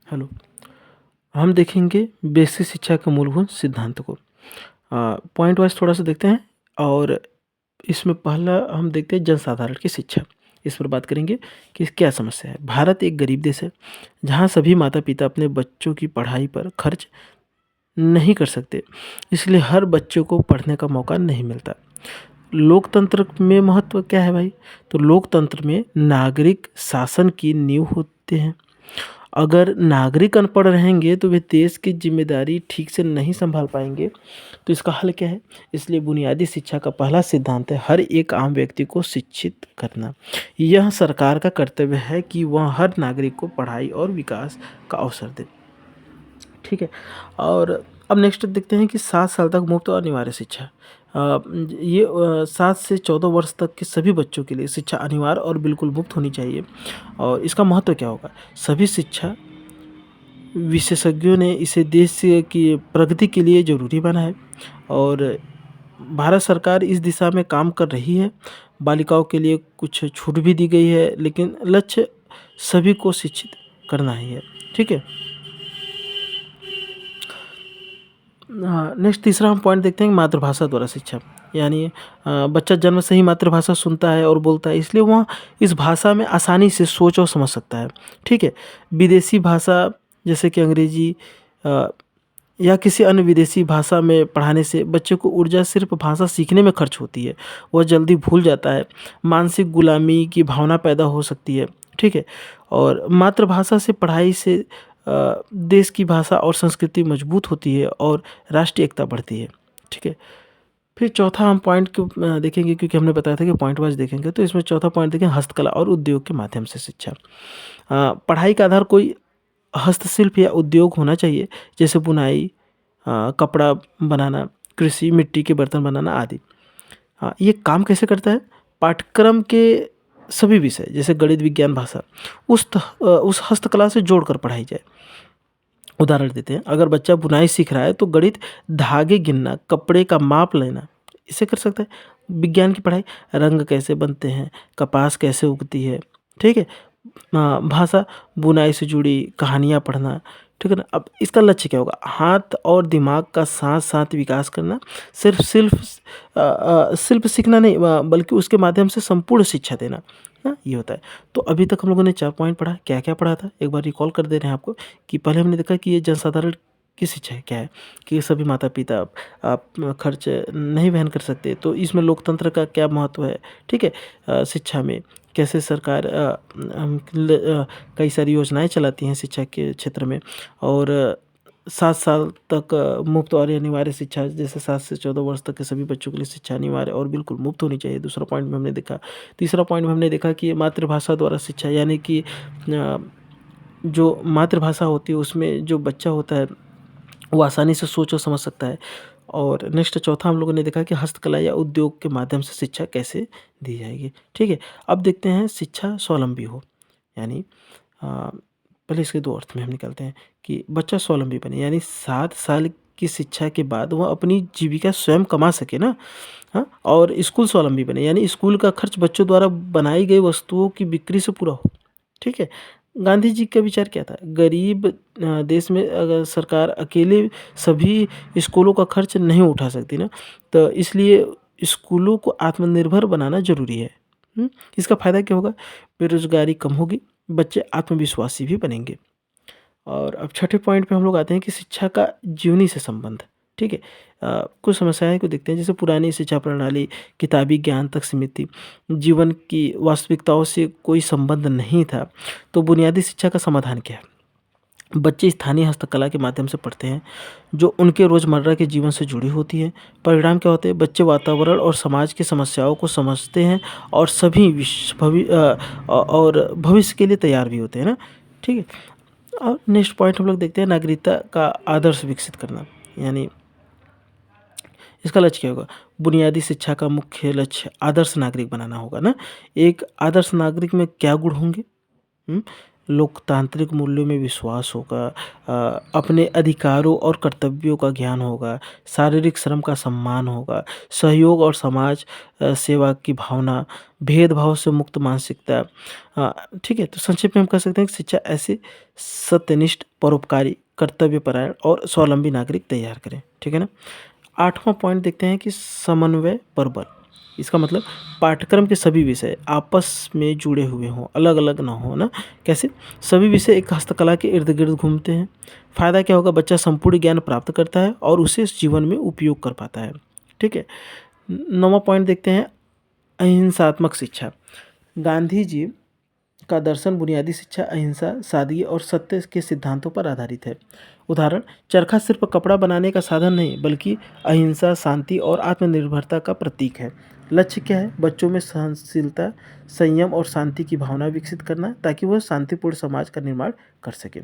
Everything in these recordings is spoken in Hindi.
हेलो। हम देखेंगे बेसिक शिक्षा के मूलभूत सिद्धांत को। पॉइंट वाइज़ थोड़ा-सा देखते हैं और इसमें पहला हम देखते हैं जनसाधारण की शिक्षा। इस पर बात करेंगे कि क्या समस्या है। भारत एक गरीब देश है, जहाँ सभी माता-पिता अपने बच्चों की पढ़ाई पर खर्च नहीं कर सकते, इसलिए हर बच्चे को पढ़ने का मौका नहीं मिलता। लोकतंत्र में महत्व क्या है भाई? तो लोकतंत्र में नागरिक शासन की नींव होते हैं। अगर नागरिक अनपढ़ रहेंगे तो वे देश की ज़िम्मेदारी ठीक से नहीं सँभाल पाएँगे। तो इसका हल क्या है? इसलिए बुनियादी शिक्षा का पहला सिद्धांत है हर एक आम व्यक्ति को शिक्षित करना। यह सरकार का कर्तव्य है कि वह हर नागरिक को पढ़ाई और विकास का अवसर दे। ठीक है? और अब नेक्स्ट देखते हैं कि 7 साल तक मुफ्त और अनिवार्य शिक्षा। 7 से 14 वर्ष तक के सभी बच्चों के लिए शिक्षा अनिवार्य और बिल्कुल मुफ्त होनी चाहिए। और इसका महत्व क्या होगा? सभी शिक्षा विशेषज्ञों ने इसे देश की प्रगति के लिए ज़रूरी माना है और भारत सरकार इस दिशा में काम कर रही है। बालिकाओं के लिए कुछ छूट भी दी गई है, लेकिन लक्ष्य सभी को शिक्षित करना ही है। ठीक है? हाँ, नेक्स्ट तीसरा हम पॉइंट देखते हैं मातृभाषा द्वारा शिक्षा। यानी बच्चा जन्म से ही मातृभाषा सुनता है और बोलता है, इसलिए वह इस भाषा में आसानी से सोच और समझ सकता है। ठीक है? विदेशी भाषा जैसे कि अंग्रेजी अ, या किसी अन्य विदेशी भाषा में पढ़ाने से बच्चे को ऊर्जा सिर्फ भाषा सीखने में खर्च होती है। वह जल्दी भूल जाता है, मानसिक गुलामी की भावना पैदा हो सकती है। ठीक है? और मातृभाषा से पढ़ाई से देश की भाषा और संस्कृति मजबूत होती है और राष्ट्रीय एकता बढ़ती है। ठीक है? फिर चौथा हम पॉइंट को देखेंगे, क्योंकि हमने बताया था कि पॉइंट वाइज़ देखेंगे, तो इसमें चौथा पॉइंट देखें हस्तकला और उद्योग के माध्यम से शिक्षा। पढ़ाई का आधार कोई हस्तशिल्प या उद्योग होना चाहिए, जैसे बुनाई, कपड़ा बनाना, कृषि, मिट्टी के बर्तन बनाना आदि। ये काम कैसे करता है? पाठ्यक्रम के सभी विषय जैसे गणित, विज्ञान, भाषा उस हस्तकला से जोड़कर पढ़ाई जाए। उदाहरण देते हैं, अगर बच्चा बुनाई सीख रहा है तो गणित धागे गिनना, कपड़े का माप लेना, इसे कर सकता है। विज्ञान की पढ़ाई, रंग कैसे बनते हैं, कपास कैसे उगती है। ठीक है? भाषा, बुनाई से जुड़ी कहानियाँ पढ़ना। ठीक है ना? अब इसका लक्ष्य क्या होगा? हाथ और दिमाग का साथ-साथ विकास करना। शिल्प सीखना नहीं, बल्कि उसके माध्यम से संपूर्ण शिक्षा देना। हाँ, ये होता है। तो अभी तक हम लोगों ने 4 पॉइंट पढ़ा। क्या-क्या पढ़ा था? एक बार रिकॉल कर दे रहे हैं आपको कि पहले हमने देखा कि ये जनसाधारण की शिक्षा है, क्या है? कि सभी माता-पिता खर्च नहीं वहन कर सकते, तो इसमें लोकतंत्र का क्या महत्व है? ठीक है? शिक्षा में कैसे सरकार कई सारी योजनाएँ चलाती हैं शिक्षा के क्षेत्र में और 7 साल तक मुफ्त और अनिवार्य शिक्षा, जैसे 7 से 14 वर्ष तक के सभी बच्चों के लिए शिक्षा अनिवार्य और बिल्कुल मुफ्त होनी चाहिए। दूसरा पॉइंट में हमने देखा। तीसरा पॉइंट में हमने देखा कि मातृभाषा द्वारा शिक्षा, यानी कि जो मातृभाषा होती है उसमें जो बच्चा होता है वो आसानी से सोच और समझ सकता है। और नेक्स्ट चौथा हम लोगों ने देखा कि हस्तकला या उद्योग के माध्यम से शिक्षा कैसे दी जाएगी। ठीक है? अब देखते हैं शिक्षा स्वावलंबी हो, यानी पहले इसके 2 अर्थ में हम निकालते हैं कि बच्चा स्वावलंबी बने, यानी 7 साल की शिक्षा के बाद वह अपनी जीविका स्वयं कमा सके ना। हाँ? और स्कूल स्वावलंबी बने, यानी स्कूल का खर्च बच्चों द्वारा बनाई गई वस्तुओं की बिक्री से पूरा हो। ठीक है? गांधी जी का विचार क्या था? गरीब देश में अगर सरकार अकेले सभी स्कूलों का खर्च नहीं उठा सकती ना, तो इसलिए स्कूलों को आत्मनिर्भर बनाना ज़रूरी है। इसका फ़ायदा क्या होगा? बेरोज़गारी कम होगी, बच्चे आत्मविश्वासी भी बनेंगे। और अब छठे पॉइंट पे हम लोग आते हैं कि शिक्षा का जीवनी से संबंध। ठीक है? कुछ समस्याएँ को देखते हैं, जैसे पुरानी शिक्षा प्रणाली किताबी ज्ञान तक सीमित थी, जीवन की वास्तविकताओं से कोई संबंध नहीं था। तो बुनियादी शिक्षा का समाधान क्या है? बच्चे स्थानीय हस्तकला के माध्यम से पढ़ते हैं, जो उनके रोज़मर्रा के जीवन से जुड़ी होती है। परिणाम क्या होते हैं? बच्चे वातावरण और समाज की समस्याओं को समझते हैं और और भविष्य के लिए तैयार भी होते हैं ना। ठीक है? और नेक्स्ट पॉइंट हम लोग देखते हैं नागरिकता का आदर्श विकसित करना, यानी इसका लक्ष्य क्या होगा? बुनियादी शिक्षा का मुख्य लक्ष्य आदर्श नागरिक बनाना होगा ना। एक आदर्श नागरिक में क्या गुण होंगे? हुँ? लोकतांत्रिक मूल्यों में विश्वास होगा, अपने अधिकारों और कर्तव्यों का ज्ञान होगा, शारीरिक श्रम का सम्मान होगा, सहयोग और समाज सेवा की भावना, भेदभाव से मुक्त मानसिकता। ठीक है, तो संक्षेप में हम कह सकते हैं कि शिक्षा ऐसे सत्यनिष्ठ, परोपकारी, कर्तव्यपरायण और स्वावलंबी नागरिक तैयार करें। ठीक है ना? 8वां पॉइंट देखते हैं कि समन्वय पर बल। इसका मतलब पाठ्यक्रम के सभी विषय आपस में जुड़े हुए हों, अलग-अलग ना हो ना। कैसे? सभी विषय एक हस्तकला के इर्द-गिर्द घूमते हैं। फ़ायदा क्या होगा? बच्चा संपूर्ण ज्ञान प्राप्त करता है और उसे इस जीवन में उपयोग कर पाता है। ठीक है? 9वां पॉइंट देखते हैं, अहिंसात्मक शिक्षा। गांधी जी का दर्शन बुनियादी शिक्षा अहिंसा, सादगी और सत्य के सिद्धांतों पर आधारित है। उदाहरण, चरखा सिर्फ कपड़ा बनाने का साधन नहीं बल्कि अहिंसा, शांति और आत्मनिर्भरता का प्रतीक है। लक्ष्य क्या है? बच्चों में सहनशीलता, संयम और शांति की भावना विकसित करना ताकि वह शांतिपूर्ण समाज का निर्माण कर सकें।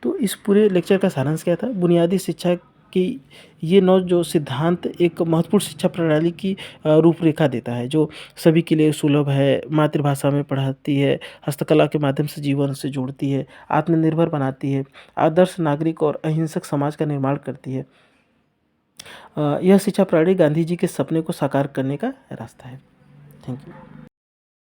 तो इस पूरे लेक्चर का सारांश क्या था? बुनियादी शिक्षा की ये 9 जो सिद्धांत एक महत्वपूर्ण शिक्षा प्रणाली की रूपरेखा देता है, जो सभी के लिए सुलभ है, मातृभाषा में पढ़ाती है, हस्तकला के माध्यम से जीवन से जोड़ती है, आत्मनिर्भर बनाती है, आदर्श नागरिक और अहिंसक समाज का निर्माण करती है। यह शिक्षा प्रणाली गांधी जी के सपने को साकार करने का रास्ता है। Thank you.